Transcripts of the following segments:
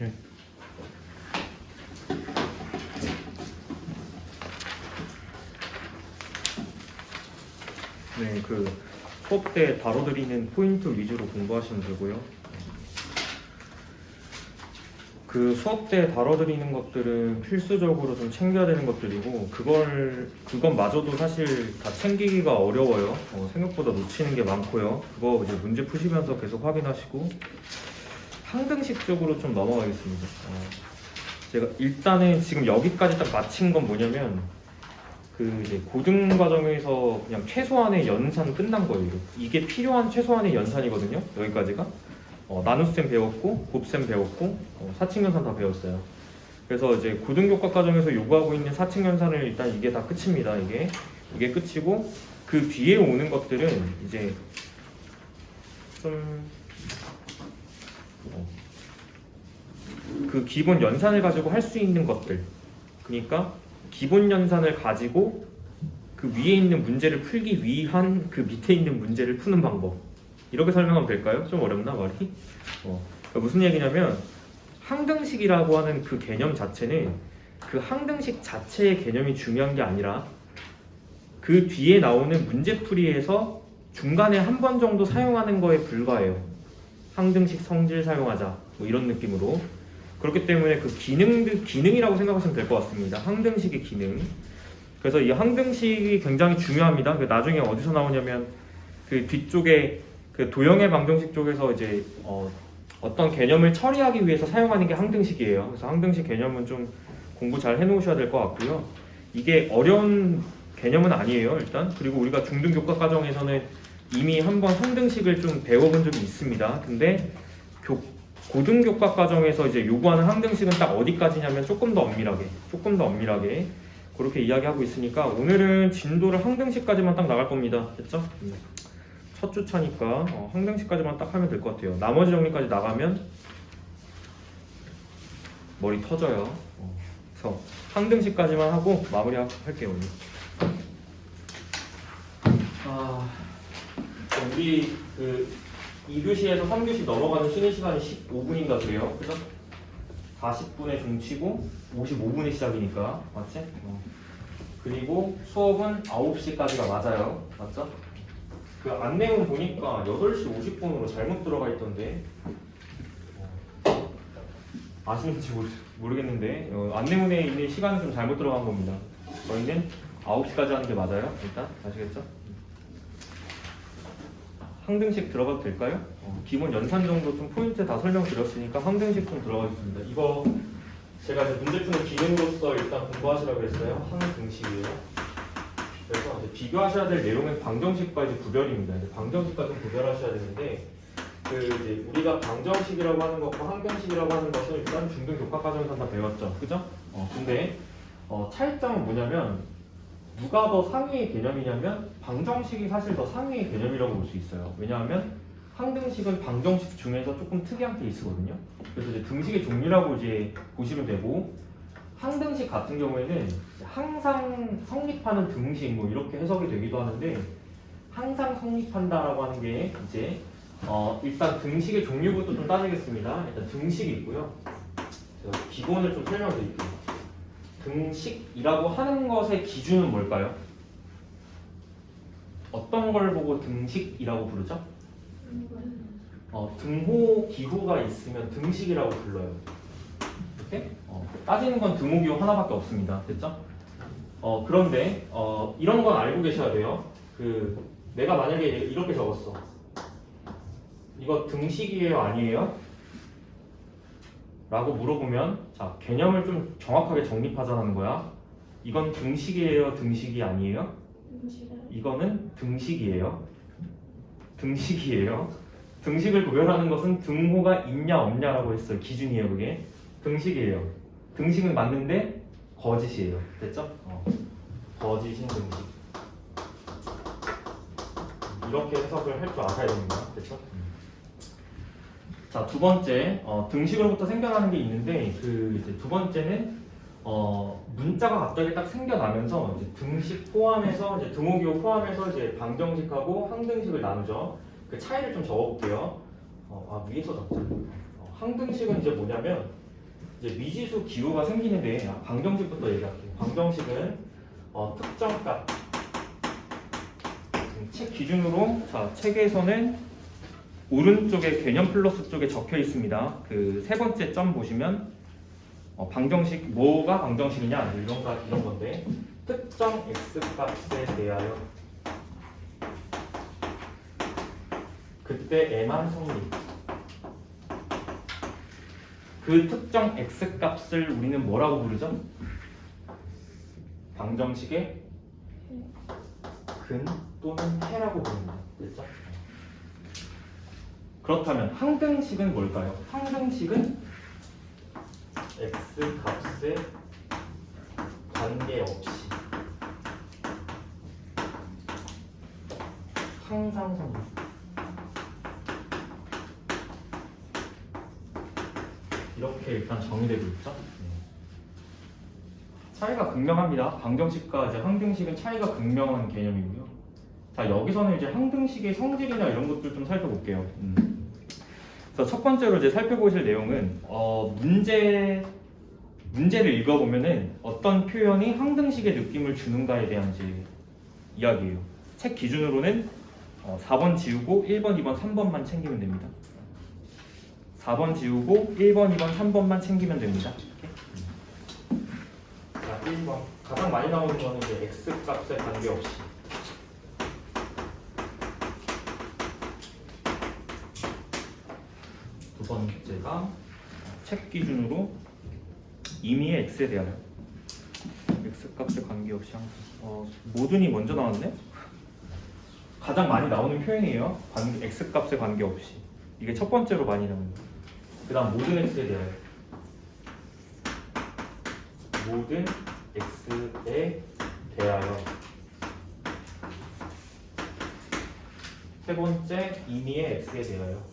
네. 네, 그 수업 때 다뤄드리는 포인트 위주로 공부하시면 되고요. 그 수업 때 다뤄드리는 것들은 필수적으로 좀 챙겨야 되는 것들이고 그것마저도 사실 다 챙기기가 어려워요. 생각보다 놓치는 게 많고요. 그거 이제 문제 푸시면서 계속 확인하시고 항등식적으로 좀 넘어가겠습니다. 제가 일단은 지금 여기까지 딱 마친 건 뭐냐면 그 이제 고등 과정에서 그냥 최소한의 연산 끝난 거예요. 이게 필요한 최소한의 연산이거든요. 여기까지가. 나눗셈 배웠고 곱셈 배웠고 사칙연산 다 배웠어요. 그래서 이제 고등교과 과정에서 요구하고 있는 사칙연산을 일단 이게 다 끝입니다. 이게 끝이고 그 뒤에 오는 것들은 이제 좀 그 기본 연산을 가지고 할 수 있는 것들, 그러니까 기본 연산을 가지고 그 위에 있는 문제를 풀기 위한 그 밑에 있는 문제를 푸는 방법, 이렇게 설명하면 될까요? 좀 어렵나 말이? 그러니까 무슨 얘기냐면 항등식이라고 하는 그 개념 자체는 그 항등식 자체의 개념이 중요한 게 아니라 그 뒤에 나오는 문제풀이에서 중간에 한 번 정도 사용하는 거에 불과해요. 항등식 성질 사용하자 뭐 이런 느낌으로. 그렇기 때문에 그 기능이라고 생각하시면 될 것 같습니다. 항등식의 기능. 그래서 이 항등식이 굉장히 중요합니다. 나중에 어디서 나오냐면 그 뒤쪽에 그 도형의 방정식 쪽에서 이제 어떤 개념을 처리하기 위해서 사용하는 게 항등식이에요. 그래서 항등식 개념은 좀 공부 잘 해놓으셔야 될 것 같고요. 이게 어려운 개념은 아니에요, 일단. 그리고 우리가 중등교과 과정에서는 이미 한번 항등식을 좀 배워본 적이 있습니다. 근데 고등교과 과정에서 이제 요구하는 항등식은 딱 어디까지냐면 조금 더 엄밀하게 그렇게 이야기하고 있으니까 오늘은 진도를 항등식까지만 딱 나갈 겁니다. 됐죠? 첫 주차니까 항등식까지만 딱 하면 될 것 같아요. 나머지 정리까지 나가면 머리 터져요. 그래서 항등식까지만 하고 마무리할게요. 오늘. 우리 그 2교시에서 3교시 넘어가는 쉬는 시간이 15분인가 그래요. 그죠? 40분에 종치고 55분에 시작이니까 맞지? 그리고 수업은 9시까지가 맞아요. 맞죠? 그 안내문 보니까 8시 50분으로 잘못 들어가 있던데 아시는지 모르겠는데 안내문에 있는 시간은 좀 잘못 들어간 겁니다. 저희는 9시까지 하는 게 맞아요. 일단 아시겠죠? 항등식 들어가도 될까요? 기본 연산 정도 좀 포인트 다 설명드렸으니까 항등식 좀 들어가겠습니다. 이거 제가 이제 문제 푸는 기능으로서 일단 공부하시라고 했어요. 항등식이에요. 그래서 이제 비교하셔야 될 내용은 방정식과 이제 구별입니다. 이제 방정식과 좀 구별하셔야 되는데 그 이제 우리가 방정식이라고 하는 것과 항등식이라고 하는 것은 일단 중등 교과 과정에서 다 배웠죠, 그죠? 근데 차이점은 뭐냐면 누가 더 상위의 개념이냐면 방정식이 사실 더 상위의 개념이라고 볼 수 있어요. 왜냐하면 항등식은 방정식 중에서 조금 특이한 케이스거든요. 그래서 이제 등식의 종류라고 이제 보시면 되고 항등식 같은 경우에는 항상 성립하는 등식 뭐 이렇게 해석이 되기도 하는데 항상 성립한다라고 하는 게 이제 일단 등식의 종류부터 좀 따지겠습니다. 일단 등식이 있고요. 제가 기본을 좀 설명드릴게요. 등식이라고 하는 것의 기준은 뭘까요? 어떤 걸 보고 등식이라고 부르죠? 등호, 기호가 있으면 등식이라고 불러요. 이렇게? 따지는 건 등호, 기호 하나밖에 없습니다. 됐죠? 그런데 이런 건 알고 계셔야 돼요. 내가 만약에 이렇게 적었어. 이거 등식이에요? 아니에요? 라고 물어보면 자, 개념을 좀 정확하게 정립하자는 거야. 이건 등식이에요? 등식이 아니에요? 이거는 등식이에요. 등식을 구별하는 것은 등호가 있냐 없냐라고 했어요. 기준이에요. 그게 등식이에요. 등식은 맞는데 거짓이에요. 됐죠? 거짓인 등식. 이렇게 해석을 할 줄 아셔야 됩니다. 됐죠? 자, 두 번째, 등식으로부터 생겨나는 게 있는데, 이제 두 번째는, 문자가 갑자기 딱 생겨나면서, 이제 등식 포함해서, 이제 등호기호 포함해서, 이제 방정식하고 항등식을 나누죠. 그 차이를 좀 적어볼게요. 위에서 적자. 항등식은 이제 뭐냐면, 이제 미지수 기호가 생기는데 방정식부터 얘기할게요. 방정식은 특정 값 책 기준으로 자 책에서는 오른쪽에 개념 플러스 쪽에 적혀 있습니다. 그 세 번째 점 보시면 방정식 뭐가 방정식이냐 이런 건데 특정 x 값에 대하여 그때 M한 성립. 그 특정 x 값을 우리는 뭐라고 부르죠? 방정식의 근 또는 해라고 부릅니다. 그렇죠? 그렇다면 항등식은 뭘까요? 항등식은 x 값에 관계없이 항상 성립. 이렇게 일단 정의되고 있죠. 차이가 극명합니다. 방정식과 이제 항등식은 차이가 극명한 개념이고요. 자, 여기서는 이제 항등식의 성질이나 이런 것들 좀 살펴볼게요. 그래서 첫 번째로 이제 살펴보실 내용은 문제를 읽어보면은 어떤 표현이 항등식의 느낌을 주는가에 대한 이제 이야기예요. 책 기준으로는 4번 지우고 1번, 2번, 3번만 챙기면 됩니다. 4번 지우고 1번, 2번, 3번만 챙기면 됩니다. 이렇게. 자, 1번 가장 많이 나오는 거는 이제 x 값에 관계없이 두 번째가 책 기준으로 임의의 x에 대하여 x 값에 관계없이 항상 모든이 먼저 나왔네? 가장 많이 나오는 표현이에요. x 값에 관계없이 이게 첫 번째로 많이 나옵니다. 그 다음 모든 x에 대하여 모든 x에 대하여 세 번째 임의의 x에 대하여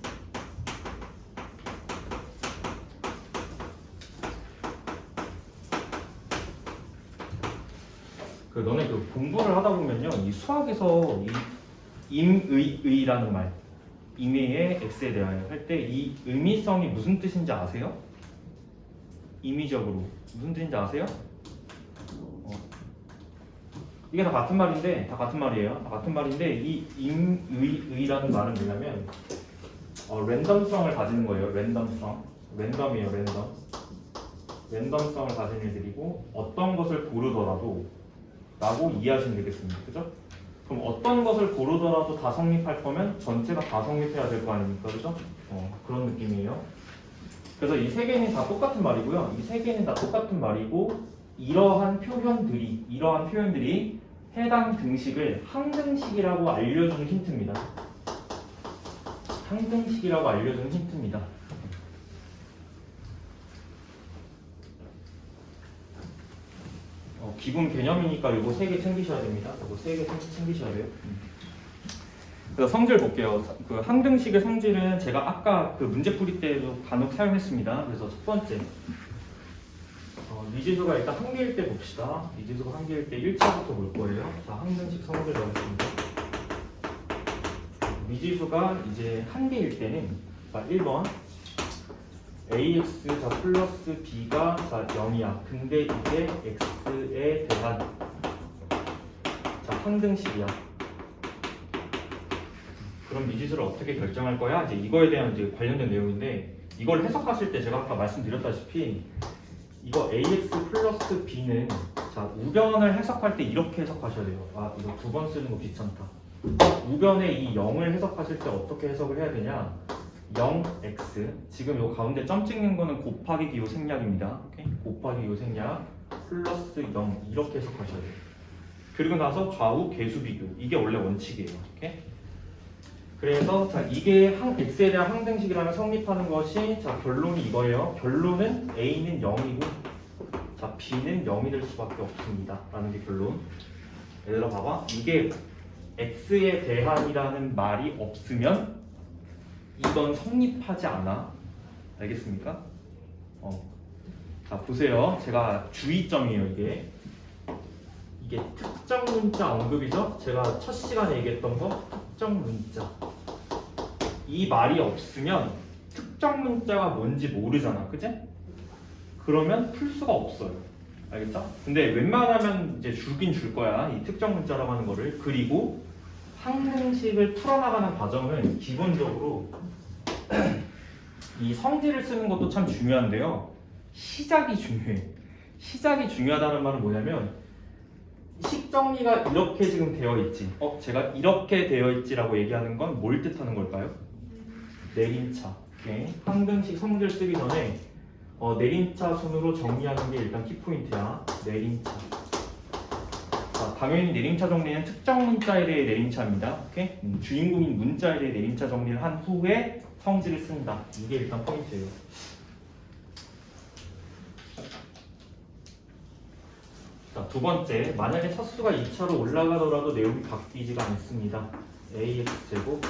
너네 공부를 하다 보면요 이 수학에서 이 임의라는 말 임의의 x에 대하여 할 때 이 의미성이 무슨 뜻인지 아세요? 임의적으로 무슨 뜻인지 아세요? 이게 다 같은 말인데 다 같은 말인데 이 임의라는 말은 뭐냐면 랜덤성을 가지는 거예요. 랜덤이에요. 랜덤성을 가진 애들이고 어떤 것을 고르더라도 라고 이해하시면 되겠습니다. 그죠? 그럼 어떤 것을 고르더라도 다 성립할 거면 전체가 다 성립해야 될 거 아닙니까? 그죠? 그런 느낌이에요. 그래서 이 세 개는 다 똑같은 말이고요. 이 세 개는 다 똑같은 말이고 이러한 표현들이 해당 등식을 항등식이라고 알려주는 힌트입니다. 항등식이라고 알려주는 힌트입니다. 기본 개념이니까 이거 3개 챙기셔야 됩니다. 이거 3개 챙기셔야 돼요. 그래서 성질 볼게요. 그 항등식의 성질은 제가 아까 그 문제 풀이 때도 간혹 사용했습니다. 그래서 첫 번째 미지수가 일단 한 개일 때 봅시다. 미지수가 한 개일 때 1차부터 볼 거예요. 자, 항등식 성질 넣겠습니다. 미지수가 이제 한 개일 때는 자, 1번 ax 자 플러스 b가 자 0이야. 근데 이게 x에 대한 자 항등식이야. 그럼 미지수를 어떻게 결정할 거야? 이제 이거에 대한 이제 관련된 내용인데 이걸 해석하실 때 제가 아까 말씀드렸다시피 이거 ax 플러스 b는 자 우변을 해석할 때 이렇게 해석하셔야 돼요. 아 이거 두 번 쓰는 거 귀찮다. 우변의 이 0을 해석하실 때 어떻게 해석을 해야 되냐? 0x 지금 요 가운데 점 찍는 거는 곱하기 기호 생략입니다. 오케이? 곱하기 기호 생략 플러스 0 이렇게 해석하셔야 돼요. 그리고 나서 좌우 개수 비교 이게 원래 원칙이에요. 오케이? 그래서 자 이게 x에 대한 항등식이라면 성립하는 것이 자 결론이 이거예요. 결론은 a는 0이고 자 b는 0이 될 수밖에 없습니다. 라는 게 결론. 얘들아 봐봐. 이게 x에 대한이라는 말이 없으면 이건 성립하지 않아. 알겠습니까? 자 보세요. 제가 주의점이에요. 이게 특정 문자 언급이죠. 제가 첫 시간에 얘기했던 거 특정 문자. 이 말이 없으면 특정 문자가 뭔지 모르잖아. 그치? 그러면 풀 수가 없어요. 알겠죠? 근데 웬만하면 이제 줄긴 줄 거야. 이 특정 문자라고 하는 거를. 그리고 항등식을 풀어나가는 과정은 기본적으로 이 성질을 쓰는 것도 참 중요한데요. 시작이 중요해. 시작이 중요하다는 말은 뭐냐면 식 정리가 이렇게 지금 되어 있지. 제가 이렇게 되어 있지라고 얘기하는 건 뭘 뜻하는 걸까요? 내림차. 오케이. 항등식 성질 쓰기 전에 내림차 순으로 정리하는 게 일단 키포인트야. 내림차. 자, 당연히 내림차 정리는 특정 문자에 대해 내림차입니다. 오케이? 주인공인 문자에 대해 내림차 정리를 한 후에 성질을 쓴다. 이게 일단 포인트예요. 자, 두 번째, 만약에 차수가 2차로 올라가더라도 내용이 바뀌지가 않습니다. ax제곱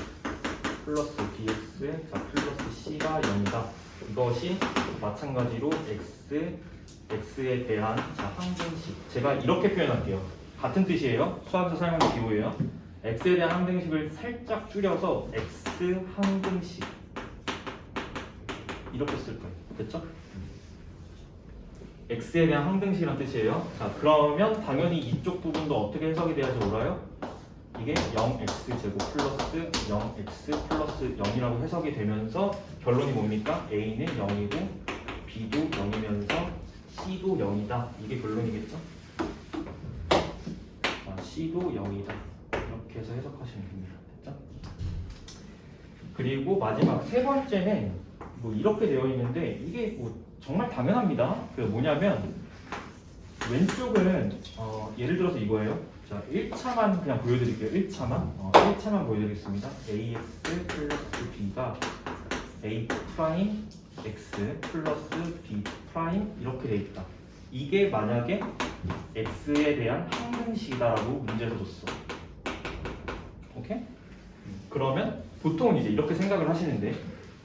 플러스 bx 플러스 c가 0이다. 이것이 마찬가지로 x에 대한 항등식. 제가 이렇게 표현할게요. 같은 뜻이에요. 수학에서 사용하는 기호예요. x에 대한 항등식을 살짝 줄여서 x 항등식 이렇게 쓸 거예요. 됐죠? x에 대한 항등식이란 뜻이에요. 자, 그러면 당연히 이쪽 부분도 어떻게 해석이 돼야지 옳아요? 이게 0x제곱 플러스 0x 플러스 0이라고 해석이 되면서 결론이 뭡니까? a는 0이고 b도 0이면서 c도 0이다. 이게 결론이겠죠? 자, c도 0이다. 이렇게 해서 해석하시면 됩니다. 됐죠? 그리고 마지막 세 번째는 뭐 이렇게 되어 있는데 이게 뭐 정말 당연합니다. 그 뭐냐면 왼쪽은 예를 들어서 이거예요. 자, 1차만 그냥 보여드릴게요. 1차만 보여드리겠습니다. ax 플러스 b가 a 프라임 x 플러스 b 프라임 이렇게 돼 있다. 이게 만약에 x에 대한 항등식이다라고 문제에서 줬어. 오케이? 그러면 보통은 이제 이렇게 생각을 하시는데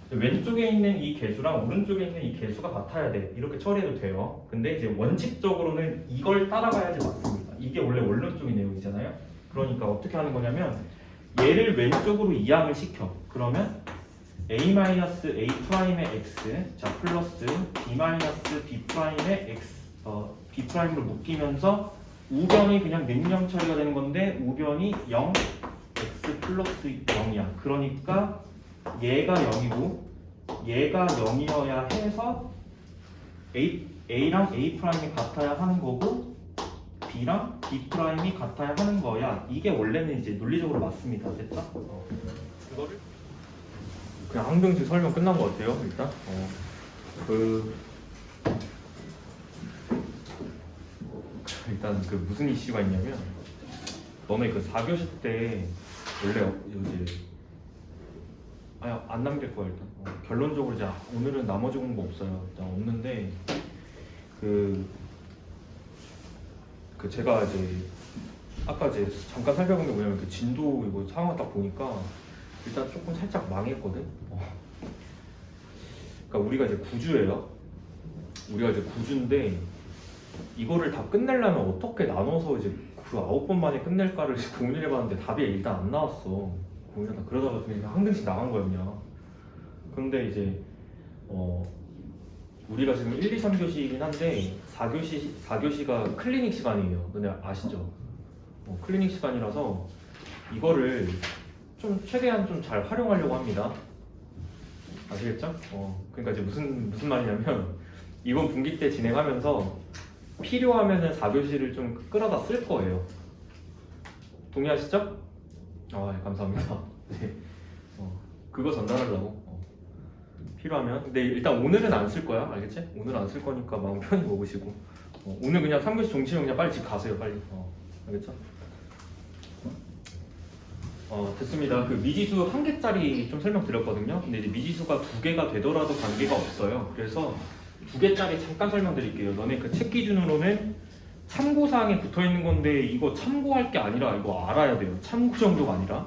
왼쪽에 있는 이 개수랑 오른쪽에 있는 이 개수가 같아야 돼. 이렇게 처리해도 돼요. 근데 이제 원칙적으로는 이걸 따라가야지 맞습니다. 이게 원래 원론적인 내용이잖아요. 그러니까 어떻게 하는 거냐면 얘를 왼쪽으로 이항을 시켜. 그러면 a-a'-의 x 자 플러스 b-b'-의 x b'으로 묶이면서 우변이 그냥 능령 처리가 되는 건데 우변이 0 x 플러스 0이야. 그러니까 얘가 0이고 얘가 0이어야 해서 A랑 A 프라임이 같아야 하는 거고 B랑 B 프라임이 같아야 하는 거야. 이게 원래는 이제 논리적으로 맞습니다. 됐죠? 그거를 그냥 항등식 설명 끝난 것 같아요. 일단 일단 그 무슨 이슈가 있냐면 너네 그 4교시 때 원래 이제 안 남길 거야 일단. 결론적으로 이제 오늘은 나머지 공부 없어요. 일단 없는데 그 제가 이제 아까 이제 잠깐 살펴본 게 뭐냐면 그 진도 이거 상황을 딱 보니까 일단 조금 살짝 망했거든. 그러니까 우리가 이제 구주예요. 우리가 이제 구주인데 이거를 다 끝내려면 어떻게 나눠서 이제 그 9번 만에 끝낼까를 고민을 해봤는데 답이 일단 안 나왔어. 고민하다 그러다가 그냥 항등식 나간 거야 그냥. 그런데 이제 우리가 지금 1, 2, 3교시이긴 한데 4교시가 클리닉 시간이에요. 근데 아시죠? 클리닉 시간이라서 이거를 좀 최대한 좀 잘 활용하려고 합니다. 아시겠죠? 그러니까 이제 무슨 말이냐면 이번 분기 때 진행하면서 필요하면은 4교시를 좀 끌어다 쓸 거예요. 동의하시죠? 네, 감사합니다. 네. 그거 전달하려고. 필요하면. 근데 일단 오늘은 안 쓸 거야. 알겠지? 오늘 안 쓸 거니까 마음 편히 먹으시고. 오늘 그냥 3교시 종치면 그냥 빨리 집 가세요. 빨리. 알겠죠? 됐습니다. 그 미지수 1개짜리 좀 설명드렸거든요. 근데 이제 미지수가 2개가 되더라도 관계가 없어요. 그래서 2개짜리 잠깐 설명드릴게요. 너네 그 책 기준으로는 참고사항에 붙어있는 건데 이거 참고할 게 아니라 이거 알아야 돼요. 참고 정도가 아니라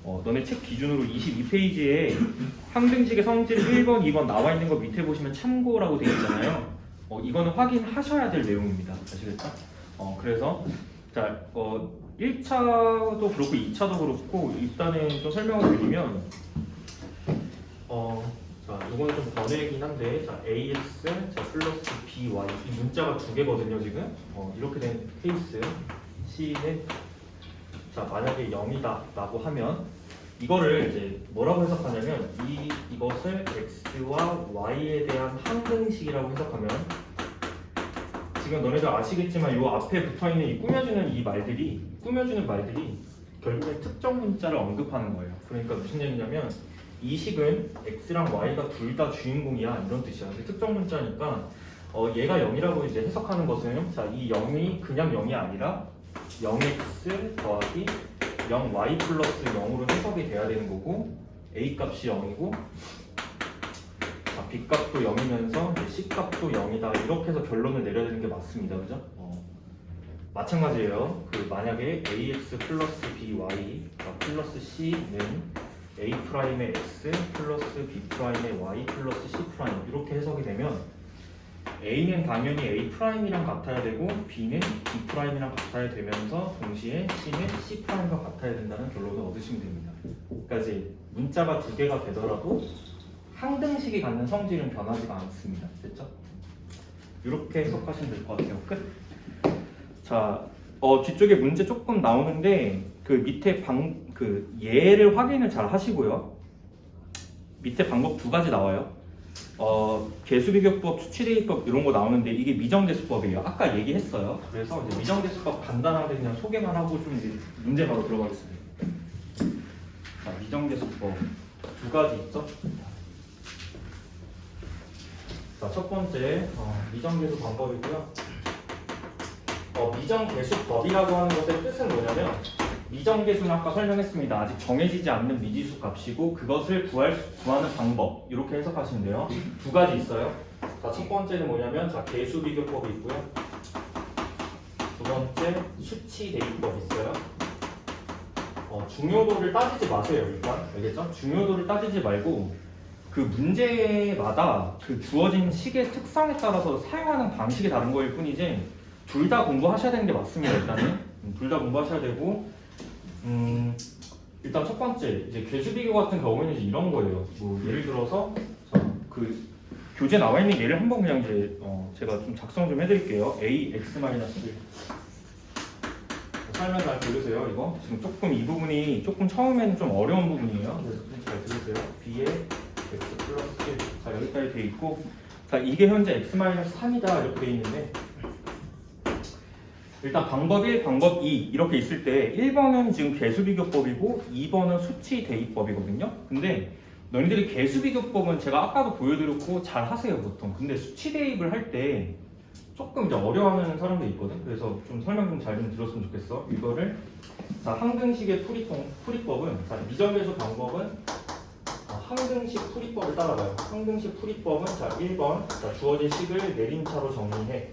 너네 책 기준으로 22페이지에 항등식의 성질 1번, 2번 나와 있는 거 밑에 보시면 참고라고 되어 있잖아요. 이거는 확인하셔야 될 내용입니다. 아시겠죠? 그래서 자 1차도 그렇고 2차도 그렇고 일단은 좀 설명을 드리면 자 이거는 좀 번외이긴 한데 자 ax 자 플러스 BY 이 문자가 두 개거든요 지금. 이렇게 된 케이스 C는 자 만약에 0이다 라고 하면 이거를 이제 뭐라고 해석하냐면 이것을 x와 y에 대한 항등식이라고 해석하면 지금 너네들 아시겠지만 이 앞에 붙어있는 이 꾸며주는 말들이 결국에 특정 문자를 언급하는 거예요. 그러니까 무슨 얘기냐면 이 식은 x랑 y가 둘 다 주인공이야 이런 뜻이야. 근데 특정 문자니까 얘가 0이라고 이제 해석하는 것은 자 이 0이 그냥 0이 아니라 0x 더하기 0y 플러스 0으로 해석이 돼야 되는 거고 a 값이 0이고 b 값도 0이면서 c 값도 0이다 이렇게 해서 결론을 내려야 되는 게 맞습니다. 그죠? 마찬가지예요. 만약에 ax 플러스 by 플러스 c는 a 프라임의 x 플러스 b 프라임의 y 플러스 c 프라임 이렇게 해석이 되면 a는 당연히 a 프라임이랑 같아야 되고 b는 b 프라임이랑 같아야 되면서 동시에 c는 c 프라임과 같아야 된다는 결론을 얻으시면 됩니다. 그러니까 이제 문자가 두 개가 되더라도 항등식이 갖는 성질은 변하지가 않습니다. 됐죠? 이렇게 해석하시면 될 것 같아요. 끝. 자, 뒤쪽에 문제 조금 나오는데 그 밑에 예를 확인을 잘 하시고요. 밑에 방법 두 가지 나와요. 개수비교법, 수치대입법 이런 거 나오는데 이게 미정계수법이에요. 아까 얘기했어요. 그래서 이제 미정계수법 간단하게 그냥 소개만 하고 좀 이제 문제 바로 들어가겠습니다. 자, 미정계수법 두 가지 있죠. 자, 첫 번째 미정계수 방법이고요. 미정계수법이라고 하는 것의 뜻은 뭐냐면 미정계수는 아까 설명했습니다. 아직 정해지지 않는 미지수 값이고 그것을 구하는 방법 이렇게 해석하시면 돼요. 두 가지 있어요. 자, 첫 번째는 뭐냐면 개수비교법이 있고요. 두 번째 수치대입법이 있어요. 중요도를 따지지 마세요. 일단 알겠죠? 중요도를 따지지 말고 그 문제마다 그 주어진 식의 특성에 따라서 사용하는 방식이 다른 거일 뿐이지 둘 다 공부하셔야 되는 게 맞습니다. 일단은 둘 다 공부하셔야 되고 일단 첫 번째 이제 개수비교 같은 경우에는 이제 이런 거예요. 예를 들어서 그 교재 나와 있는 예를 한번 그냥 이제 제가 좀 작성 좀 해드릴게요. ax-1 설명 잘 들으세요. 이거 지금 조금 이 부분이 조금 처음에는 좀 어려운 부분이에요. 그래서 좀 잘 들으세요. b에 x 플러스 1 자 여기까지 돼 있고 자 이게 현재 x-3이다 이렇게 돼 있는데 일단 방법 1, 방법 2 이렇게 있을 때 1번은 지금 개수비교법이고 2번은 수치대입법이거든요. 근데 너희들이 개수비교법은 제가 아까도 보여드렸고 잘 하세요 보통. 근데 수치대입을 할 때 조금 이제 어려워하는 사람도 있거든. 그래서 좀 설명 좀 잘 좀 들었으면 좋겠어. 이거를 자 항등식의 풀이법은 자 미정계수 방법은 항등식 풀이법을 따라가요. 항등식 풀이법은 자 1번 자 주어진 식을 내림차로 정리해.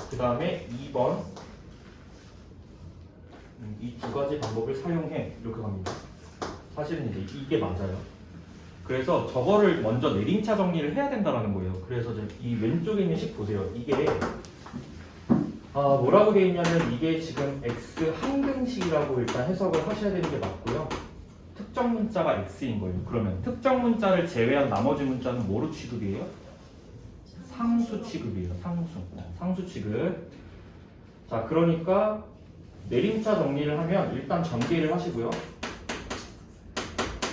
그 다음에 2번 이 두 가지 방법을 사용해 이렇게 갑니다. 사실은 이제 이게 맞아요. 그래서 저거를 먼저 내림차 정리를 해야 된다는 거예요. 그래서 이 왼쪽에 있는 식 보세요. 이게 뭐라고 되어 있냐면 이게 지금 x 항등식이라고 일단 해석을 하셔야 되는 게 맞고요. 특정 문자가 x인 거예요. 그러면 특정 문자를 제외한 나머지 문자는 뭐로 취급이에요? 상수 취급이에요. 상수 취급. 자, 그러니까 내림차 정리를 하면 일단 전개를 하시고요.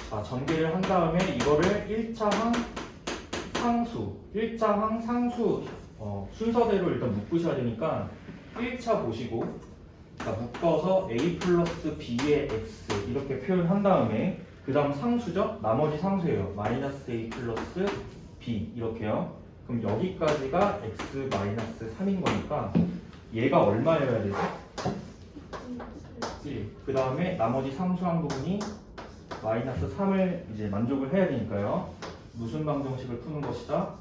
자, 전개를 한 다음에 이거를 1차항 상수, 1차항 상수 순서대로 일단 묶으셔야 되니까 1차 보시고 자, 묶어서 a 플러스 b의 x 이렇게 표현한 다음에 그 다음 상수죠? 나머지 상수예요. 마이너스 a 플러스 b 이렇게요. 그럼 여기까지가 x-3인 거니까 얘가 얼마여야 되죠? 1. 그 다음에 나머지 상수한 부분이 마이너스 3을 이제 만족을 해야 되니까요. 무슨 방정식을 푸는 것이다?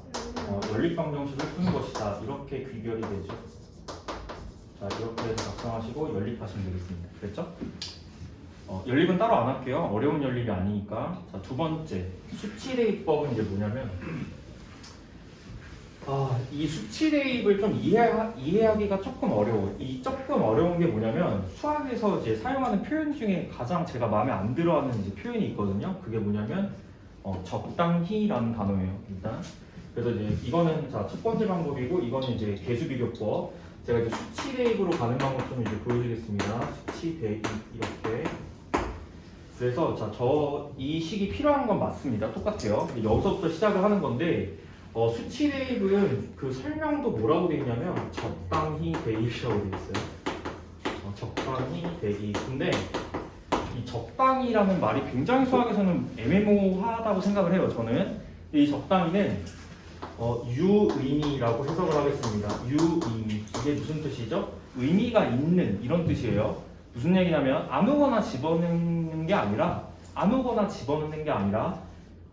연립 방정식을 푸는 것이다. 이렇게 귀결이 되죠. 자, 이렇게 해서 작성하시고 연립하시면 되겠습니다. 됐죠? 연립은 따로 안 할게요. 어려운 연립이 아니니까. 자, 두 번째 수치대입법은 이제 뭐냐면 이 수치대입을 좀 이해하기가 조금 어려워요. 이 조금 어려운 게 뭐냐면 수학에서 이제 사용하는 표현 중에 가장 제가 마음에 안 들어하는 이제 표현이 있거든요. 그게 뭐냐면 적당히라는 단어예요. 일단 그래서 이제 이거는 자 첫 번째 방법이고 이거는 이제 개수 비교법. 제가 이제 수치 대입으로 가는 방법 좀 이제 보여드리겠습니다. 수치 대입 이렇게. 그래서 자 저 이 식이 필요한 건 맞습니다. 똑같아요. 여기서부터 시작을 하는 건데 수치 대입은 그 설명도 뭐라고 되어 있냐면 적당히 대입이라고 되어 있어요. 적당히 대입. 근데 이 적당히라는 말이 굉장히 수학에서는 애매모호하다고 생각을 해요. 저는 이 적당히는 유의미라고 해석을 하겠습니다. 유의미 이게 무슨 뜻이죠? 의미가 있는 이런 뜻이에요. 무슨 얘기냐면 아무거나 집어넣는 게 아니라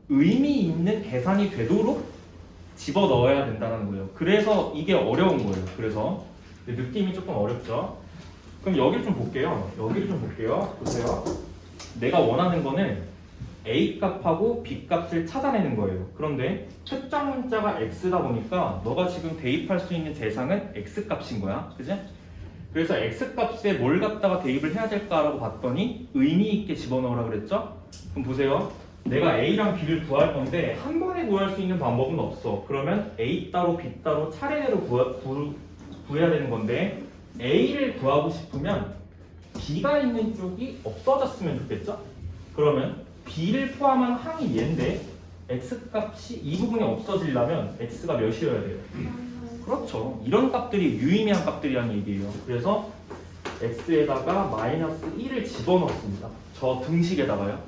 의미 있는 계산이 되도록 집어넣어야 된다는 거예요. 그래서 이게 어려운 거예요. 그래서 느낌이 조금 어렵죠. 그럼 여기를 좀 볼게요. 보세요. 내가 원하는 거는 A 값하고 B 값을 찾아내는 거예요. 그런데 특정 문자가 X다 보니까 너가 지금 대입할 수 있는 대상은 X 값인 거야. 그지? 그래서 X 값에 뭘 갖다가 대입을 해야 될까라고 봤더니 의미 있게 집어넣으라 그랬죠? 그럼 보세요. 내가 A랑 B를 구할 건데 한 번에 구할 수 있는 방법은 없어. 그러면 A 따로 B 따로 차례대로 구해야 되는 건데 A를 구하고 싶으면 B가 있는 쪽이 없어졌으면 좋겠죠? 그러면 B를 포함한 항이 얘인데 X 값이 이 부분이 없어지려면 X가 몇이어야 돼요? 그렇죠. 이런 값들이 유의미한 값들이라는 얘기예요. 그래서 X에다가 마이너스 1을 집어넣습니다. 저 등식에다가요.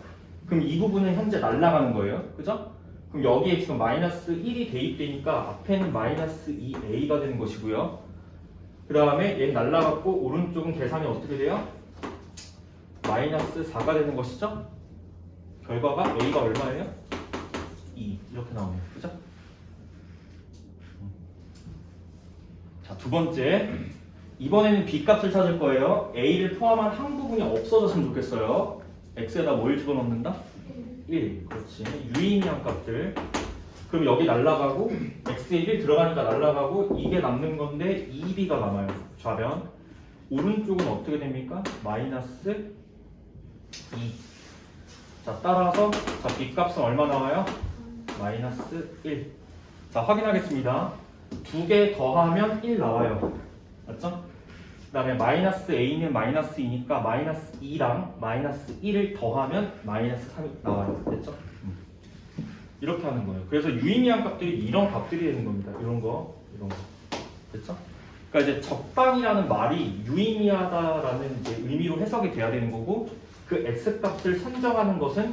그럼 이 부분은 현재 날아가는 거예요. 그죠? 그럼 여기에 지금 마이너스 1이 대입되니까 앞에는 마이너스 2a가 되는 것이고요. 그 다음에 얘는 날아갔고 오른쪽은 계산이 어떻게 돼요? 마이너스 4가 되는 것이죠? 결과가 a가 얼마예요? 2 이렇게 나오네요. 그죠? 자, 두 번째. 이번에는 b 값을 찾을 거예요. a를 포함한 한 부분이 없어졌으면 좋겠어요. x에다 뭘 집어넣는다? 1. 그렇지. 유의미한 값들. 그럼 여기 날라가고 x에 1 들어가니까 날라가고 이게 남는 건데 2b가 남아요. 좌변. 오른쪽은 어떻게 됩니까? 마이너스 2. 자, 따라서 자, b 값은 얼마 나와요? 마이너스 1. 자, 확인하겠습니다. 두 개 더하면 1 나와요. 맞죠? 그 다음에 마이너스 a는 마이너스 2니까 마이너스 2랑 마이너스 1을 더하면 마이너스 3이 나와요. 됐죠? 이렇게 하는 거예요. 그래서 유의미한 값들이 이런 값들이 되는 겁니다. 이런 거. 됐죠? 그러니까 이제 적당이라는 말이 유의미하다라는 이제 의미로 해석이 돼야 되는 거고 그 x값을 선정하는 것은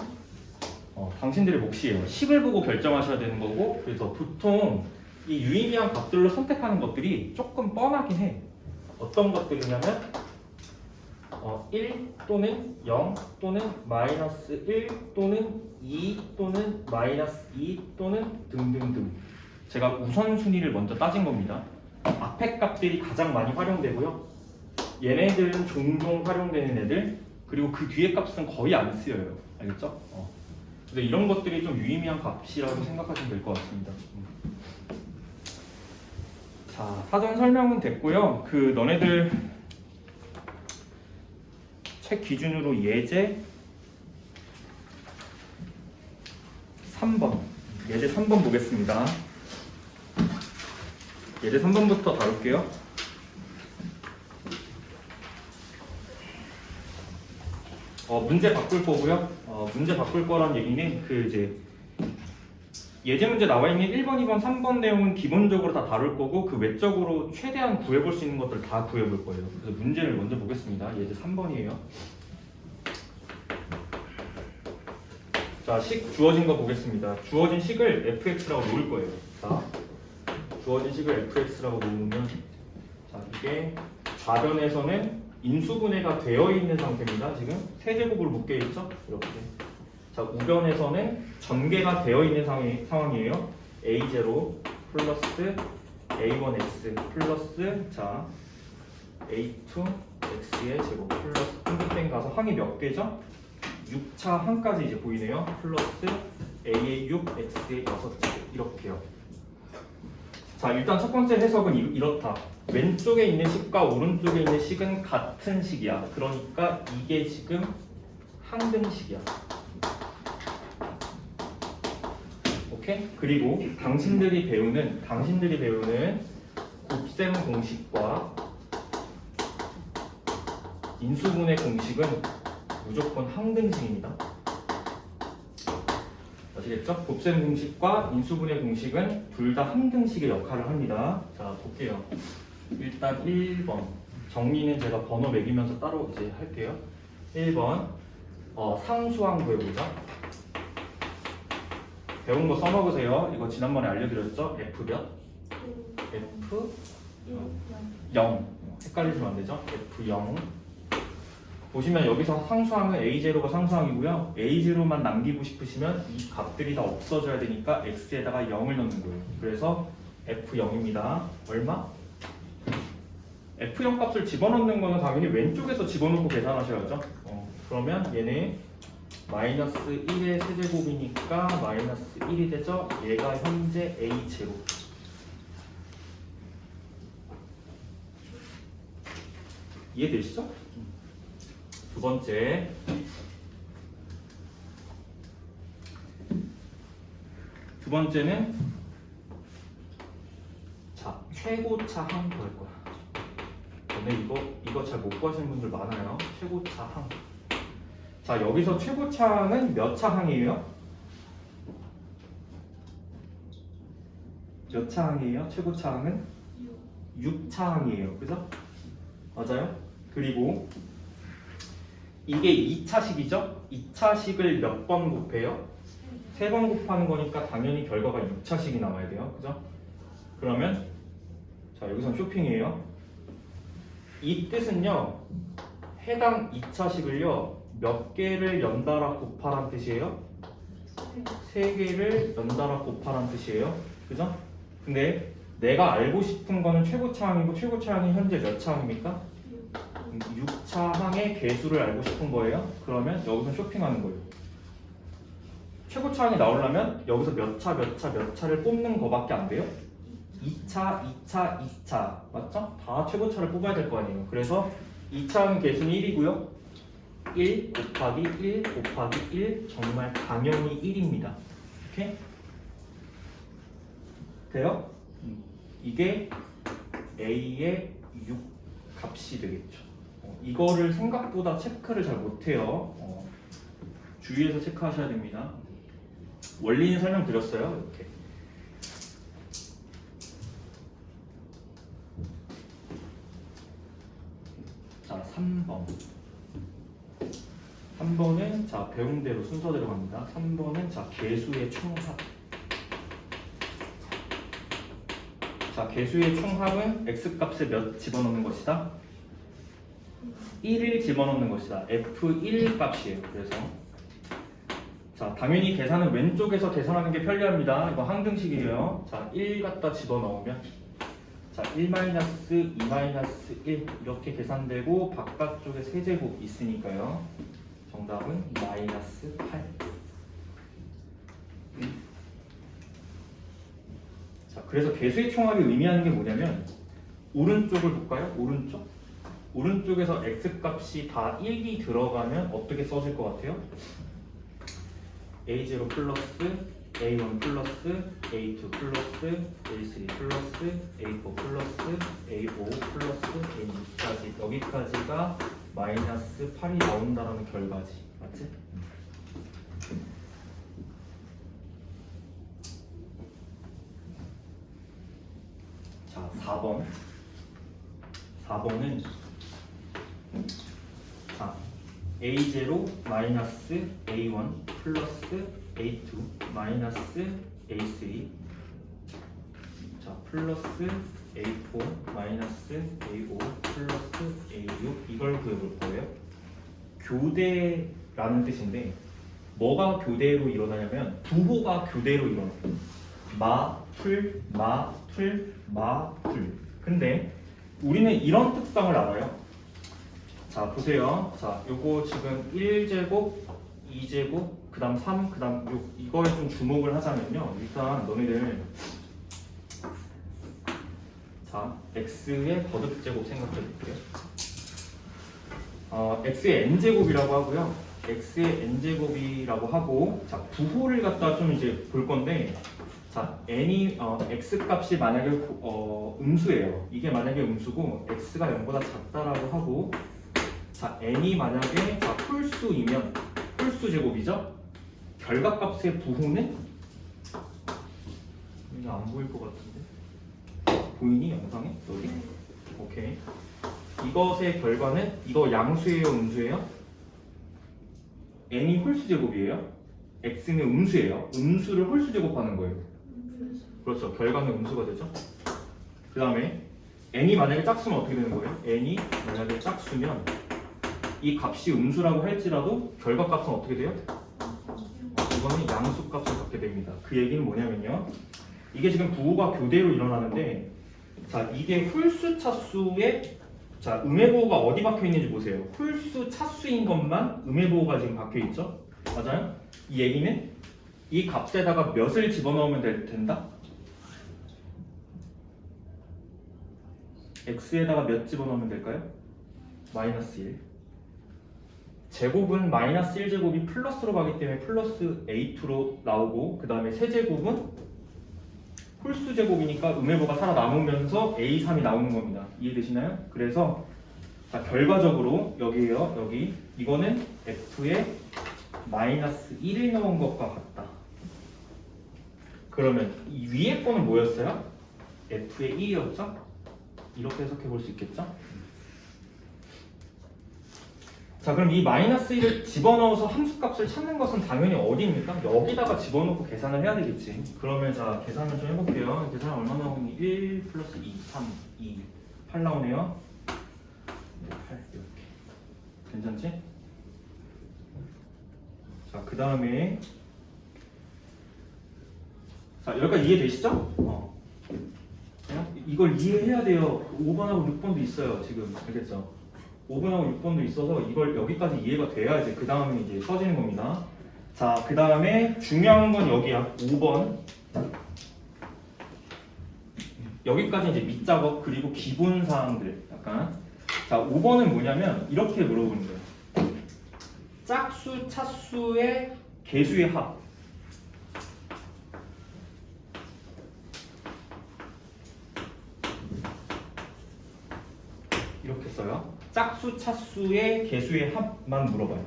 당신들의 몫이에요. 식을 보고 결정하셔야 되는 거고 그래서 보통 이 유의미한 값들로 선택하는 것들이 조금 뻔하긴 해. 어떤 것들이냐면 1 또는 0 또는 마이너스 1 또는 2 또는 마이너스 2 또는 등등등. 제가 우선순위를 먼저 따진 겁니다. 앞에 값들이 가장 많이 활용되고요. 얘네들은 종종 활용되는 애들 그리고 그 뒤에 값은 거의 안 쓰여요. 알겠죠? 그래서 이런 것들이 좀 유의미한 값이라고 생각하시면 될 것 같습니다. 자, 사전 설명은 됐고요. 그 너네들 책 기준으로 예제 3번 예제 3번 보겠습니다. 예제 3번부터 다룰게요. 문제 바꿀 거고요. 문제 바꿀 거란 얘기는 그 이제 예제 문제 나와 있는 1번, 2번, 3번 내용은 기본적으로 다 다룰 거고 그 외적으로 최대한 구해볼 수 있는 것들 다 구해볼 거예요. 그래서 문제를 먼저 보겠습니다. 예제 3번이에요. 자, 식 주어진 거 보겠습니다. 주어진 식을 fx라고 놓을 거예요. 자, 주어진 식을 fx라고 놓으면 자, 이게 좌변에서는 인수분해가 되어 있는 상태입니다. 지금 세제곱으로 묶여 있죠? 이렇게. 자, 우변에서는 전개가 되어 있는 상황이에요. a0 플러스 a1x 플러스 자 a2x의 제곱 플러스 땡땡 가서 항이 몇 개죠? 6차 항까지 이제 보이네요. 플러스 a의 6 x의 6제곱 이렇게요. 자, 일단 첫 번째 해석은 이렇다. 왼쪽에 있는 식과 오른쪽에 있는 식은 같은 식이야. 그러니까 이게 지금 항등식이야. 오케이? 그리고 당신들이 배우는 곱셈 공식과 인수분해 공식은 무조건 항등식입니다. 아시겠죠? 곱셈 공식과 인수분해 공식은 둘 다 항등식의 역할을 합니다. 자, 볼게요. 일단 1번 정리는 제가 번호 매기면서 따로 이제 할게요. 1번 상수항 구해보자. 배운 거 써먹으세요. 이거 지난번에 알려드렸죠? F 몇? F 0. 헷갈리시면 안 되죠? F 0. 보시면 여기서 상수항은 A0가 상수항이고요. A0만 남기고 싶으시면 이 값들이 다 없어져야 되니까 X에다가 0을 넣는 거예요. 그래서 F0입니다. 얼마? F0 값을 집어넣는 거는 당연히 왼쪽에서 집어넣고 계산하셔야죠. 그러면 얘는 마이너스 1의 세제곱이니까 마이너스 1이 되죠. 얘가 현재 A0. 이해되시죠? 두 번째, 두 번째는 자 최고차 항 구할 거야. 근데 이거 잘 못 구하시는 분들 많아요. 최고차 항. 자 여기서 최고차 항은 몇 차 항이에요? 몇 차 항이에요? 최고차 항은 6차 항이에요. 그죠? 맞아요? 그리고 이게 2차식이죠? 2차식을 몇 번 곱해요? 3번 곱하는 거니까 당연히 결과가 6차식이 나와야 돼요. 그죠? 그러면 자 여기선 쇼핑이에요. 이 뜻은요. 해당 2차식을요. 몇 개를 연달아 곱하란 뜻이에요? 3개를 연달아 곱하란 뜻이에요. 그죠? 근데 내가 알고 싶은 거는 최고차항이고 최고차항이 현재 몇 차항입니까? 6차항의 개수를 알고 싶은 거예요. 그러면 여기서 쇼핑하는 거예요. 최고차항이 나오려면 여기서 몇 차를 뽑는 거밖에 안 돼요. 2차, 2차, 2차 맞죠? 다 최고차를 뽑아야 될 거 아니에요. 그래서 2차항 개수는 1이고요. 1 곱하기 1 곱하기 1 정말 당연히 1입니다. 오케이? 돼요? 이게 A의 6 값이 되겠죠. 이거를 생각보다 체크를 잘 못해요. 주의해서 체크하셔야 됩니다. 원리는 설명드렸어요. 이렇게. 자, 3번. 3번은 자 배운 대로 순서대로 갑니다. 3번은 자 개수의 총합. 자 개수의 총합은 x값에 몇 집어넣는 것이다? 1을 집어넣는 것이다. F1 값이에요. 그래서 자 당연히 계산은 왼쪽에서 계산하는 게 편리합니다. 이거 항등식이에요. 자 1 갖다 집어넣으면 자 1-2-1 이렇게 계산되고 바깥쪽에 세제곱 있으니까요. 정답은 마이너스 8. 자 그래서 개수의 총합이 의미하는 게 뭐냐면 오른쪽을 볼까요? 오른쪽에서 x값이 다 1이 들어가면 어떻게 써질 것 같아요? a0 플러스 a1 플러스 a2 플러스 a3 플러스 a4 플러스 a5 플러스 a6까지 여기까지가 마이너스 8이 나온다는 결과지. 맞지? 자 4번은 자 A0 마이너스 A1 플러스 A2 마이너스 A3 자 플러스 A4 마이너스 A5 플러스 A6 이걸 구해볼 거예요. 교대라는 뜻인데 뭐가 교대로 일어나냐면 부호가 교대로 일어나요. 마풀 마풀 마풀. 근데 우리는 이런 특성을 알아요. 자 보세요. 자 요거 지금 1제곱 2제곱 그 다음 3 그 다음 6 이거에 좀 주목을 하자면요. 일단 너네들 자 x의 거듭제곱 생각해 볼게요. x의 n제곱이라고 하고요. x의 n제곱이라고 하고 자 부호를 갖다 좀 이제 볼 건데 자, n이 x 값이 만약에 음수예요. 이게 만약에 음수고 x가 0보다 작다라고 하고, 자, n이 만약에 홀수이면 홀수 제곱이죠. 결과값의 부호는 이거 안 보일 것 같은데 보이니 영상에 여기? 오케이. 이것의 결과는 이거 양수예요, 음수예요? n이 홀수 제곱이에요. x는 음수예요. 음수를 홀수 제곱하는 거예요. 그렇죠. 결과는 음수가 되죠. 그 다음에 n이 만약에 짝수면 어떻게 되는 거예요? n이 만약에 짝수면 이 값이 음수라고 할지라도 결과값은 어떻게 돼요? 이거는 양수값을 갖게 됩니다. 그 얘기는 뭐냐면요. 이게 지금 부호가 교대로 일어나는데, 자, 이게 홀수 차수에, 자, 음의 보호가 어디 박혀 있는지 보세요. 홀수 차수인 것만 음의 보호가 지금 박혀 있죠? 맞아요? 이 얘기는 이 값에다가 몇을 집어넣으면 된다? x에다가 몇 집어넣으면 될까요? 마이너스 1. 제곱은 마이너스 1제곱이 플러스로 가기 때문에 플러스 a2로 나오고, 그 다음에 세제곱은 홀수 제곱이니까 음의보가 살아남으면서 a3이 나오는 겁니다. 이해되시나요? 그래서 자, 결과적으로 여기에요. 여기 이거는 f에 마이너스 1을 넣은 것과 같다. 그러면 이 위에 거는 뭐였어요? f의 1이었죠? 이렇게 해석해 볼 수 있겠죠? 자, 그럼 이 마이너스 1을 집어넣어서 함수값을 찾는 것은 당연히 어디입니까? 여기다가 집어넣고 계산을 해야 되겠지. 그러면 자, 계산을 좀 해볼게요. 계산 얼마 나오니? 1 플러스 2, 3, 2, 8 나오네요. 8 이렇게. 괜찮지? 자, 그 다음에 자, 여기까지 이해되시죠? 이걸 이해해야 돼요. 5번하고 6번도 있어요. 지금 알겠죠? 5번하고 6번도 있어서 이걸 여기까지 이해가 돼야지 그 다음에 이제 써지는 겁니다. 자, 그 다음에 중요한 건 여기야. 5번. 여기까지 이제 밑작업 그리고 기본 사항들 약간. 자, 5번은 뭐냐면 이렇게 물어보는 거예요. 짝수, 차수의 개수의 합. 이렇게 써요. 짝수, 차수의 개수의 합만 물어봐요.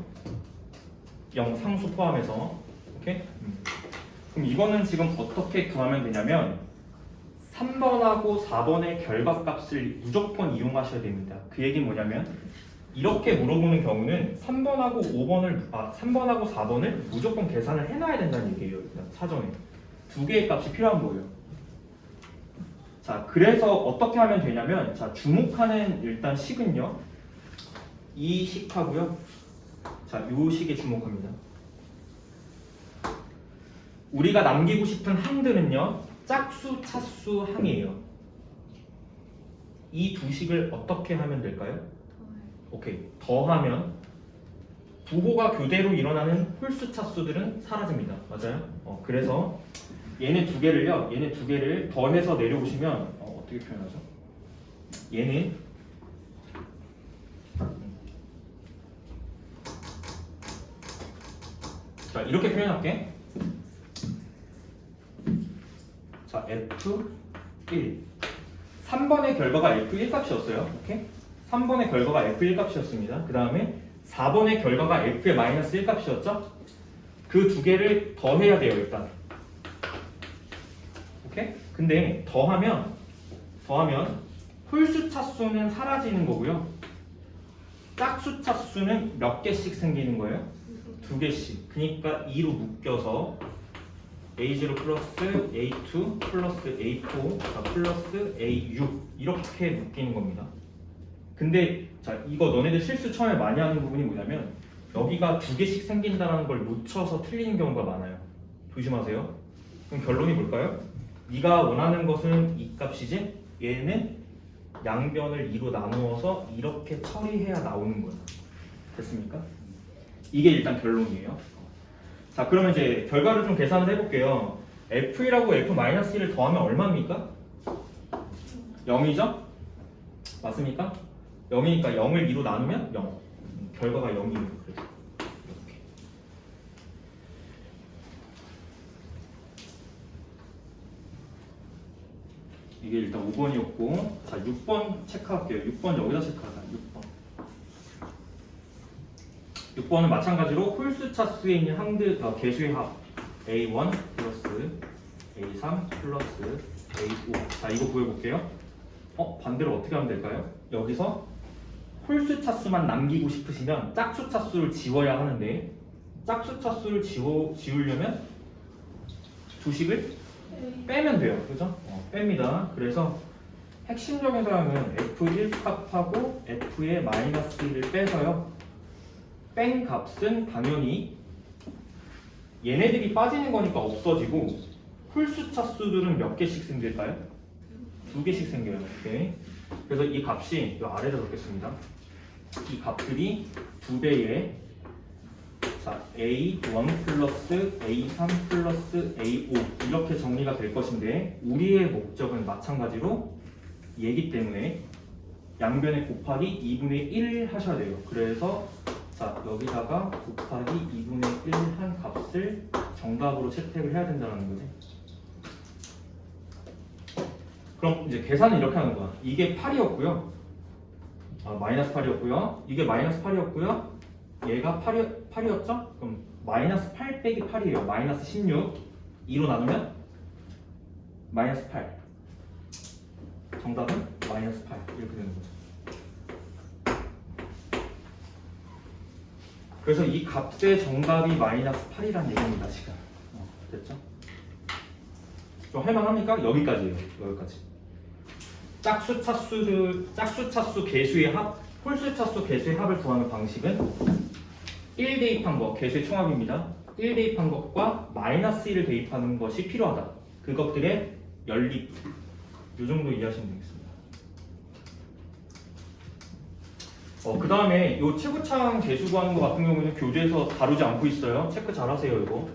상수 포함해서. 오케이? 그럼 이거는 지금 어떻게 구하면 되냐면 3번하고 4번의 결과값을 무조건 이용하셔야 됩니다. 그 얘기는 뭐냐면 이렇게 물어보는 경우는 3번하고 4번을 무조건 계산을 해놔야 된다는 얘기예요. 일단 사전에. 두 개의 값이 필요한 거예요. 자, 그래서 어떻게 하면 되냐면, 자, 주목하는 일단 식은요, 이 식하고요. 자, 요 식에 주목합니다. 우리가 남기고 싶은 항들은요, 짝수, 차수 항이에요. 이 두 식을 어떻게 하면 될까요? 오케이. 더하면 부호가 교대로 일어나는 홀수 차수들은 사라집니다. 맞아요? 그래서 얘네 두 개를 더해서 내려오시면 어떻게 표현하죠? 얘는 자, 이렇게 표현할게. 자, F1 3번의 결과가 F1 값이었어요. 오케이? 3번의 결과가 F1 값이었습니다. 그 다음에 4번의 결과가 F의 마이너스 1 값이었죠? 그 두 개를 더해야 돼요, 일단. 오케이? 근데 더하면 홀수 차수는 사라지는 거고요. 짝수 차수는 몇 개씩 생기는 거예요? 두 개씩. 그러니까 2로 묶여서 A0 플러스 A2 플러스 A4 플러스 A6 이렇게 묶이는 겁니다. 근데 자, 이거 너네들 실수 처음에 많이 하는 부분이 뭐냐면 여기가 두 개씩 생긴다는 걸 놓쳐서 틀리는 경우가 많아요. 조심하세요. 그럼 결론이 뭘까요? 네가 원하는 것은 이 값이지 얘는 양변을 2로 나누어서 이렇게 처리해야 나오는 거야. 됐습니까? 이게 일단 결론이에요. 자, 그러면 이제 결과를 좀 계산을 해볼게요. F1하고 F-1을 더하면 얼마입니까? 0이죠? 맞습니까? 0이니까 0을 2로 나누면 0. 결과가 0이에요. 그래서 이렇게. 이게 일단 5번이었고, 자 6번 체크할게요. 6번 여기다 체크하자. 6번은 마찬가지로 홀수 차수에 있는 개수의 합 A1 플러스 A3 플러스 A5. 자 이거 구해볼게요. 반대로 어떻게 하면 될까요? 여기서 홀수 차수만 남기고 싶으시면 짝수 차수를 지워야 하는데, 짝수 차수를 지우려면 주식을 빼면 돼요. 그죠? 뺍니다. 그래서 핵심적인 사항은 F1 값하고 F의 마이너스 1을 빼서요. 뺀 값은 당연히 얘네들이 빠지는 거니까 없어지고, 홀수 차수들은 몇 개씩 생길까요? 2개씩 생겨요. 오케이. 그래서 이 값이 이 아래다 적겠습니다. 이 값들이 2배의 자 A1 플러스 A3 플러스 A5 이렇게 정리가 될 것인데, 우리의 목적은 마찬가지로 얘기 때문에 양변에 곱하기 2분의 1 하셔야 돼요. 그래서 자 여기다가 곱하기 2분의 1 한 값을 정답으로 채택을 해야 된다는 거지. 그럼 이제 계산은 이렇게 하는 거야. 이게 8이었고요. 마이너스 8이었고요. 이게 마이너스 8이었고요. 얘가 8이었죠? 그럼 마이너스 8 빼기 8이에요. 마이너스 16. 2로 나누면 마이너스 8. 정답은 마이너스 8. 이렇게 되는 거죠. 그래서 이 값의 정답이 마이너스 8이라는 얘기입니다. 지금. 됐죠? 좀 할만합니까? 여기까지예요. 여기까지. 짝수 차수 개수의 합, 홀수 차수 개수의 합을 구하는 방식은 1 대입한 것, 개수의 총합입니다. 1 대입한 것과 마이너스 1을 대입하는 것이 필요하다. 그것들의 연립. 이 정도 이해하시면 되겠습니다. 그 다음에 이 최고차항 개수 구하는 것 같은 경우는 교재에서 다루지 않고 있어요. 체크 잘 하세요, 이거.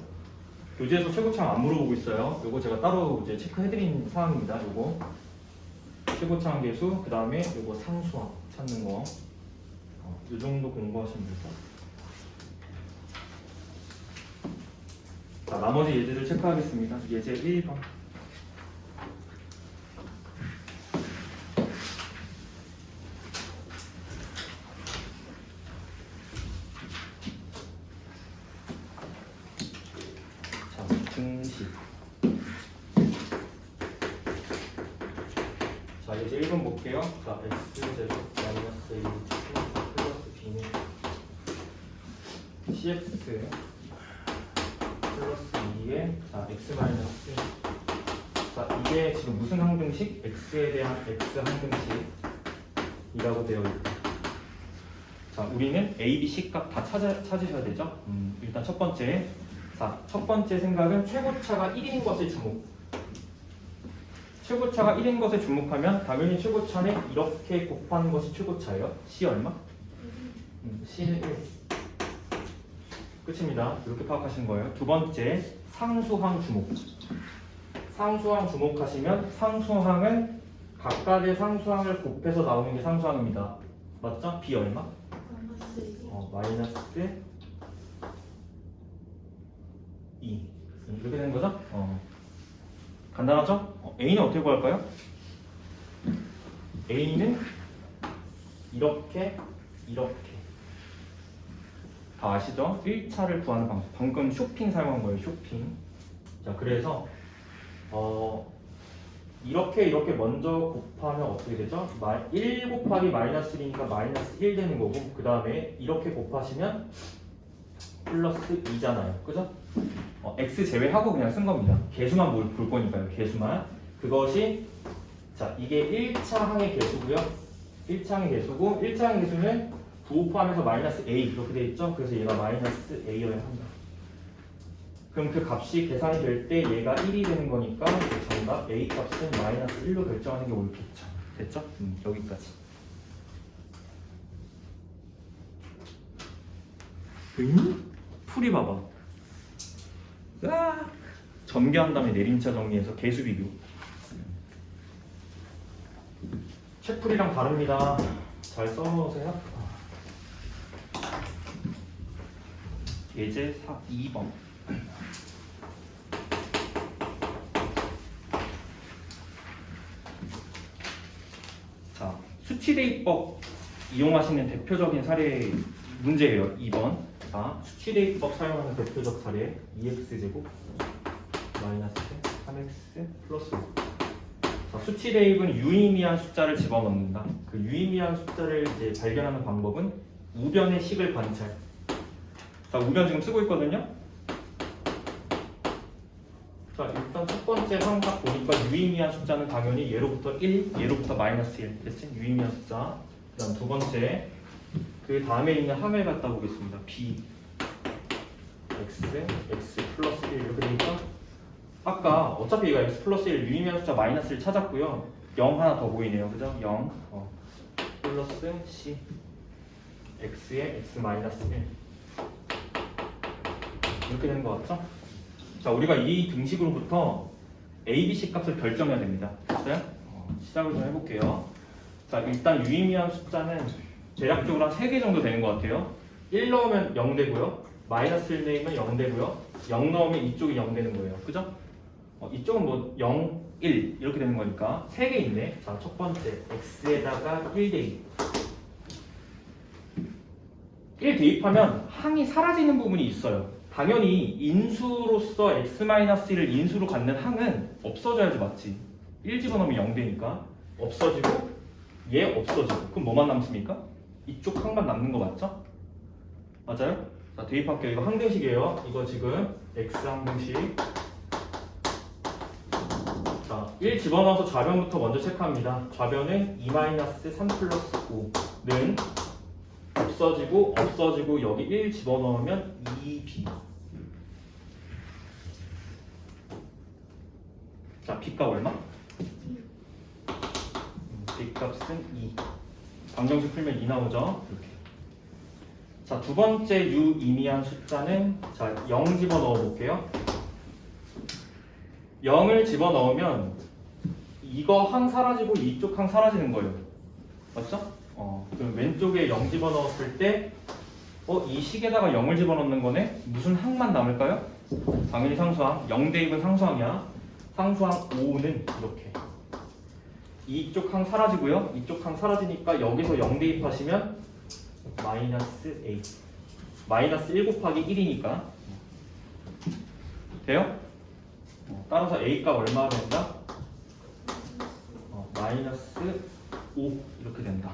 교재에서 최고차항 안 물어보고 있어요. 이거 제가 따로 이제 체크해드린 사항입니다. 이거. 최고차항 개수, 그 다음에 이거 상수항 찾는 거. 이 정도 공부하시면 될 것 같아요. 자, 나머지 예제들 체크하겠습니다. 예제 1번. 자, 등식. 자, 예제 1번 볼게요. 자, x제곱 마이너스 a 플러스 b는 cx 플러스 2에 자, x 마이너스 자, 이게 지금 무슨 항등식? x에 대한 x 항등식이라고 되어 있다. 자, 우리는 a, b, c 값 다 찾으셔야 되죠? 일단 첫 번째. 자, 첫 번째 생각은 최고차가 1인 것에 주목. 최고차가 1인 것에 주목하면 당연히 최고차는 이렇게 곱하는 것이 최고차예요. C 얼마? C는 1. 끝입니다. 이렇게 파악하시는 거예요. 두 번째, 상수항 주목. 상수항 주목하시면 상수항은 각각의 상수항을 곱해서 나오는 게 상수항입니다. 맞죠? B 얼마? 마이너스 2. 이렇게 되는 거죠? 간단하죠? A는 어떻게 구할까요? A는 이렇게 다 아시죠? 1차를 구하는 방법. 방금 쇼핑 사용한 거예요. 쇼핑. 자, 그래서 이렇게 먼저 곱하면 어떻게 되죠? 1 곱하기 마이너스 1이니까 마이너스 1 되는 거고, 그 다음에 이렇게 곱하시면 플러스 2잖아요. 그죠? x 제외하고 그냥 쓴 겁니다. 개수만 볼 거니까요. 개수만. 그것이 자, 이게 1차 항의 개수고요. 1차 항의 개수고, 1차 항의 개수는 부호 포함해서 마이너스 a 이렇게 돼 있죠. 그래서 얘가 마이너스 a여야 한다. 그럼 그 값이 계산이 될 때 얘가 1이 되는 거니까 그 정답 a 값은 마이너스 1로 결정하는 게 옳겠죠. 됐죠? 여기까지. 풀이 봐봐. 전개한 다음에 내림차 정리해서 개수 비교. 책풀이랑 다릅니다. 잘 써놓으세요. 예제 2번. 자, 수치 대입법 이용하시는 대표적인 사례 문제예요. 2번. 자, 수치 대입법 사용하는 대표적 사례 2x제곱 마이너스 3x 플러스 5. 자, 수치 대입은 유의미한 숫자를 집어넣는다. 그 유의미한 숫자를 이제 발견하는 방법은 우변의 식을 관찰. 자, 우변 지금 쓰고 있거든요. 자, 일단 첫 번째 항상 보니까 유의미한 숫자는 당연히 얘로부터 1, 얘로부터 마이너스 1. 됐지? 유의미한 숫자. 그 다음 두 번째, 그 다음에 있는 항을 갖다 보겠습니다. b x, x 플러스 1 이렇게 되니까 아까 어차피 이거 x 플러스 1 유의미한 숫자 마이너스 1 찾았고요. 0 하나 더 보이네요. 그죠? 0 플러스 c x에 x 마이너스 1 이렇게 되는 것 같죠? 자, 우리가 이 등식으로부터 a, b, c 값을 결정해야 됩니다. 됐어요? 시작을 좀 해볼게요. 자, 일단 유의미한 숫자는 대략적으로 한 3개 정도 되는 것 같아요. 1 넣으면 0 되고요. 마이너스 1 넣으면 0 되고요. 0 넣으면 이쪽이 0 되는 거예요. 그죠? 이쪽은 뭐 0, 1 이렇게 되는 거니까 3개 있네. 자, 첫 번째 x에다가 1 대입. 1 대입하면 항이 사라지는 부분이 있어요. 당연히 인수로서 x-1을 인수로 갖는 항은 없어져야지 맞지. 1 집어넣으면 0 되니까 없어지고 얘 없어지고 그럼 뭐만 남습니까? 이쪽 항만 남는 거 맞죠? 맞아요? 자, 대입할게요. 이거 항등식이에요. 이거 지금 x 항등식. 자, 1 집어넣어서 좌변부터 먼저 체크합니다. 좌변은 2-3 플러스 5는 없어지고 여기 1 집어넣으면 2b. 자, b값 얼마? b값은 2. 방정식 풀면 2 나오죠? 이렇게. 자, 두 번째 유의미한 숫자는 자, 0 집어넣어 볼게요. 0을 집어넣으면 이거 항 사라지고 이쪽 항 사라지는 거예요. 맞죠? 그럼 왼쪽에 0 집어넣었을 때 이 식에다가 0을 집어넣는 거네? 무슨 항만 남을까요? 당연히 상수항. 0 대입은 상수항이야. 상수항 5는 이렇게. 이쪽 항 사라지고요. 이쪽 항 사라지니까 여기서 0 대입하시면 마이너스 a. 마이너스 1 곱하기 1이니까. 돼요? 따라서 a 값 얼마가 된다? 마이너스 5 이렇게 된다.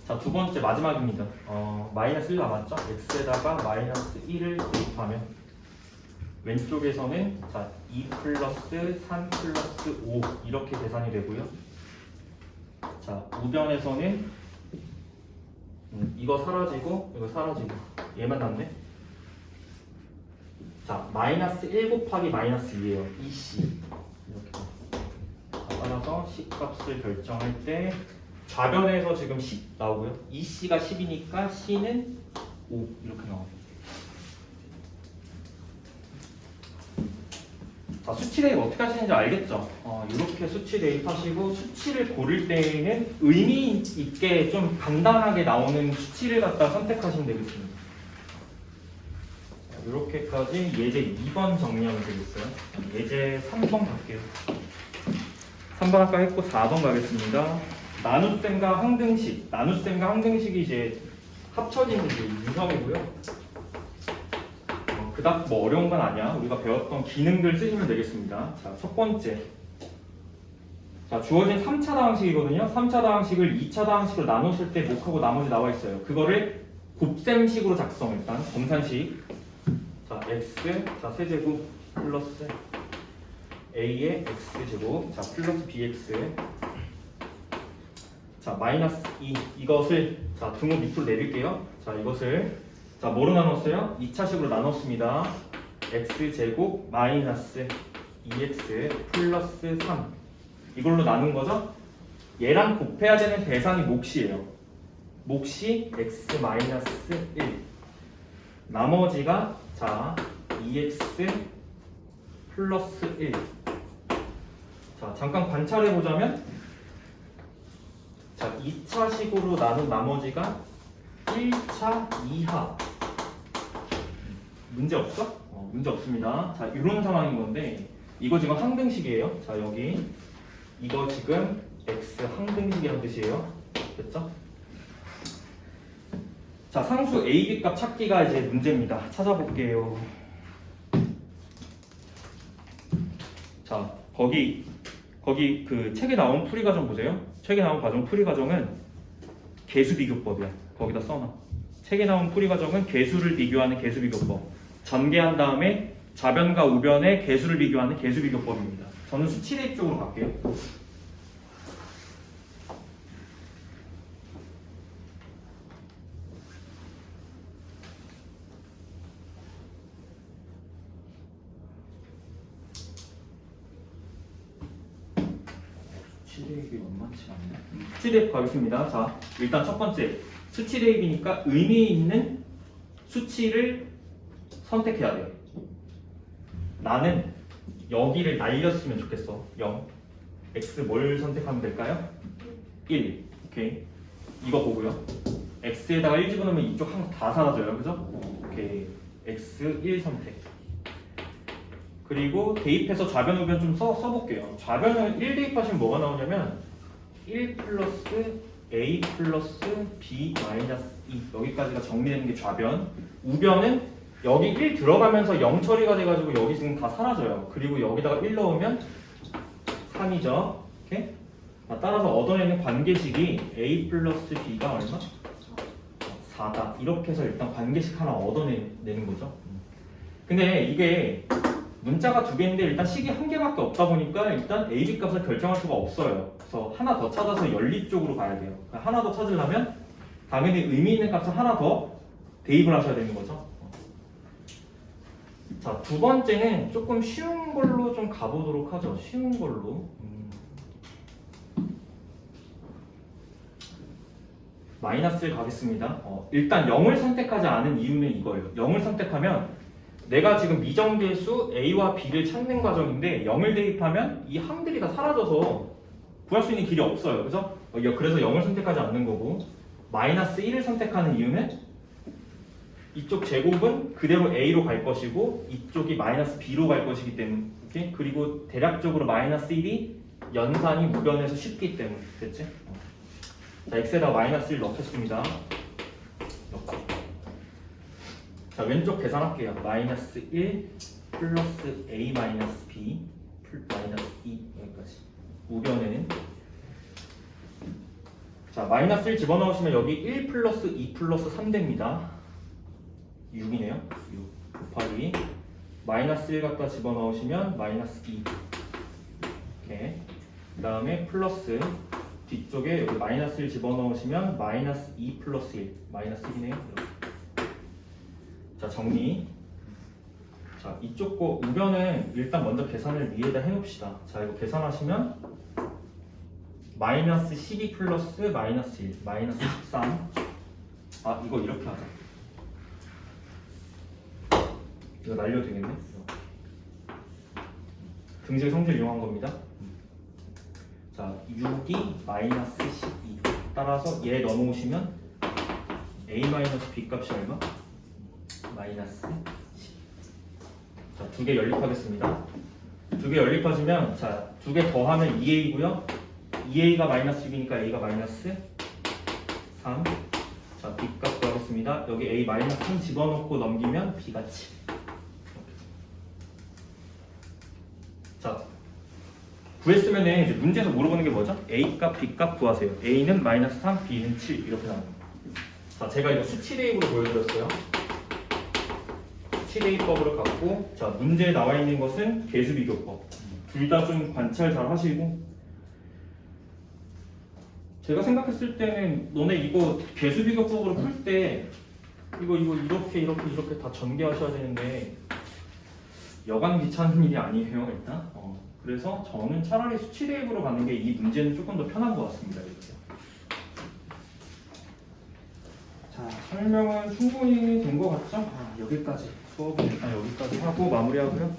자, 두 번째 마지막입니다. 마이너스 1 남았죠? x에다가 마이너스 1을 대입하면 왼쪽에서는 자, 2 플러스 3 플러스 5 이렇게 계산이 되고요. 자, 우변에서는 이거 사라지고 이거 사라지고 얘만 남네. 자, 마이너스 1 곱하기 마이너스 2예요. 2c 이렇게. 자, 따라서 c 값을 결정할 때 좌변에서 지금 10 나오고요. 2c가 10이니까 c는 5 이렇게 나와요. 자, 수치 대입 어떻게 하시는지 알겠죠? 이렇게 수치 대입하시고 수치를 고를 때에는 의미 있게 좀 간단하게 나오는 수치를 갖다 선택하시면 되겠습니다. 이렇게까지 예제 2번 정리하면 되겠어요. 예제 3번 갈게요. 3번 아까 했고 4번 가겠습니다. 나눗셈과 항등식. 나눗셈과 항등식이 이제 합쳐지는 이제 유형이고요. 그닥 뭐 어려운 건 아니야. 우리가 배웠던 기능들 쓰시면 되겠습니다. 자, 첫 번째. 자, 주어진 3차 다항식이거든요. 3차 다항식을 2차 다항식으로 나눴을 때 목하고 나머지 나와 있어요. 그거를 곱셈식으로 작성. 일단 검산식. 자, x 자, 세제곱 플러스 a의 x제곱 자, 플러스 bx 자, 마이너스 2 이것을 자, 등호 밑으로 내릴게요. 자, 이것을 자, 뭐로 나눴어요? 2차식으로 나눴습니다. x제곱 마이너스 2x 플러스 3 이걸로 나눈 거죠? 얘랑 곱해야 되는 대상이 몫이에요. 몫이 x 마이너스 1 나머지가 자 2x 플러스 1 자, 잠깐 관찰해 보자면 자, 2차식으로 나눈 나머지가 1차 이하 문제 없어? 문제 없습니다. 자, 이런 상황인 건데 이거 지금 항등식이에요. 자, 여기 이거 지금 x 항등식이라는 뜻이에요. 됐죠? 자, 상수 a, b 값 찾기가 이제 문제입니다. 찾아볼게요. 자, 거기 그 책에 나온 풀이 과정 보세요. 책에 나온 과정 풀이 과정은 개수 비교법이야. 거기다 써놔. 책에 나온 풀이 과정은 개수를 비교하는 개수 비교법. 전개한 다음에 좌변과 우변의 개수를 비교하는 개수 비교법입니다. 저는 수치 대입 쪽으로 갈게요. 수치 대입이 만만치 않네. 수치 대입 가겠습니다. 자, 일단 첫 번째 수치 대입이니까 의미 있는 수치를 선택해야 돼. 나는 여기를 날렸으면 좋겠어. 0. x 뭘 선택하면 될까요? 1. 오케이. 이거 보고요. x에다가 1 집어넣으면 이쪽 항상 다 사라져요. 그죠? 오케이. x 1 선택. 그리고 대입해서 좌변 우변 좀 써볼게요. 좌변은 1 대입하시면 뭐가 나오냐면 1 플러스 a 플러스 b 마이너스 2 여기까지가 정리되는 게 좌변. 우변은 여기 1 들어가면서 0 처리가 돼가지고 여기 지금 다 사라져요. 그리고 여기다가 1 넣으면 3이죠. 오케이? 따라서 얻어내는 관계식이 a 플러스 b가 얼마? 4다. 이렇게 해서 일단 관계식 하나 얻어내는 거죠. 근데 이게 문자가 두 개인데 일단 식이 한 개밖에 없다 보니까 일단 a, b 값을 결정할 수가 없어요. 그래서 하나 더 찾아서 연립 쪽으로 가야 돼요. 그러니까 하나 더 찾으려면 당연히 의미 있는 값을 하나 더 대입을 하셔야 되는 거죠. 자, 두 번째는 조금 쉬운 걸로 좀 가보도록 하죠. 쉬운 걸로. 마이너스를 가겠습니다. 일단 0을 선택하지 않은 이유는 이거예요. 0을 선택하면 내가 지금 미정계수 a와 b를 찾는 과정인데 0을 대입하면 이 항들이 다 사라져서 구할 수 있는 길이 없어요. 그죠? 그래서 0을 선택하지 않는 거고, 마이너스 1을 선택하는 이유는 이쪽 제곱은 그대로 a로 갈 것이고 이쪽이 마이너스 b로 갈 것이기 때문에, 오케이? 그리고 대략적으로 마이너스 1이 연산이 우변에서 쉽기 때문에. 됐지? 자, x에다 마이너스 1 넣겠습니다. 넣고. 자, 왼쪽 계산할게요. 마이너스 1 플러스 a 마이너스 b 마이너스 2 여기까지. 우변에는 자, 마이너스 1 집어넣으시면 여기 1 플러스 2 플러스 3 됩니다. 6이네요. 6 곱하기 마이너스 1 갖다 집어넣으시면 마이너스 2. 이렇게. 그 다음에 플러스 뒤쪽에 여기 마이너스 1 집어넣으시면 마이너스 2 플러스 1 마이너스 1이네요. 자, 정리. 자, 이쪽 거 우변은 일단 먼저 계산을 위에다 해놓읍시다. 자, 이거 계산하시면 마이너스 12 플러스 마이너스 1 마이너스 13. 아, 이거 이렇게 하자. 이거 날려도 되겠네. 등식 성질 이용한 겁니다. 자, 6이 마이너스 12. 따라서 얘 넣어놓으시면 a 마이너스 b 값이 얼마? 마이너스 10. 자, 두 개 연립하겠습니다. 두 개 연립하시면, 자, 두 개 더하면 2a고요. 2a가 마이너스 6이니까 a가 마이너스 3. 자, b 값 구하겠습니다. 여기 a 마이너스 3 집어넣고 넘기면 b가 7. 자, 구했으면 이제 문제에서 물어보는 게 뭐죠? a 값, b 값 구하세요. a는 마이너스 3, b는 7 이렇게 나옵니다. 자, 제가 이거 수치 대입으로 보여드렸어요. 수치 대입법으로 갖고, 자, 문제에 나와 있는 것은 개수 비교법. 둘 다 좀 관찰 잘 하시고, 제가 생각했을 때는 너네 이거 개수 비교법으로 풀 때 이거 이렇게 다 전개하셔야 되는데 여간 귀찮은 일이 아니에요, 일단. 그래서 저는 차라리 수치 대입으로 가는 게 이 문제는 조금 더 편한 것 같습니다. 이렇게. 자, 설명은 충분히 된 것 같죠? 여기까지 수업은 일단 여기까지 하고 마무리하고요.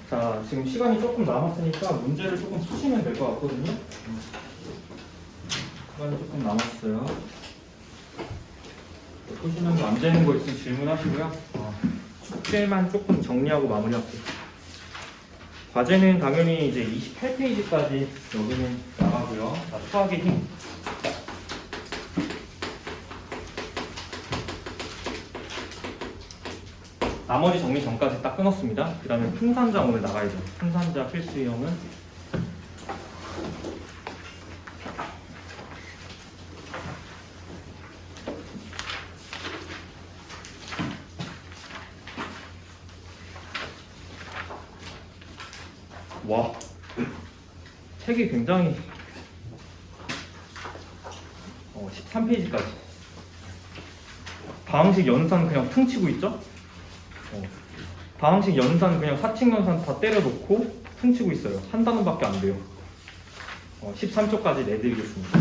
자, 지금 시간이 조금 남았으니까 문제를 조금 푸시면 될 것 같거든요. 시간이 조금 남았어요. 푸시면 안 되는 거 있으면 질문하시고요. 숙제만 조금 정리하고 마무리할게요. 과제는 당연히 이제 28페이지까지 여기는 나가고요. 자, 수학의 힘. 나머지 정리 전까지 딱 끊었습니다. 그 다음에 풍산자 오늘 나가야죠. 풍산자 필수 유형은 와, 책이 굉장히 13페이지까지 방식 연산 그냥 퉁치고 있죠? 방식 연산 그냥 사칙 연산 다 때려놓고 퉁치고 있어요. 한 단원밖에 안 돼요. 13초까지 내드리겠습니다.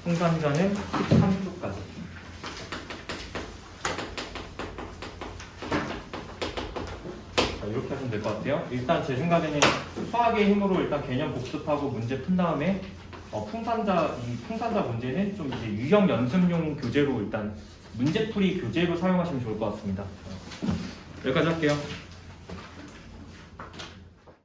풍산자는 13초까지. 이렇게 하시면 될 것 같아요. 일단 제 생각에는 수학의 힘으로 일단 개념 복습하고 문제 푼 다음에 이 풍산자 문제는 좀 이제 유형 연습용 교재로 일단 문제풀이 교재로 사용하시면 좋을 것 같습니다. 여기까지 할게요.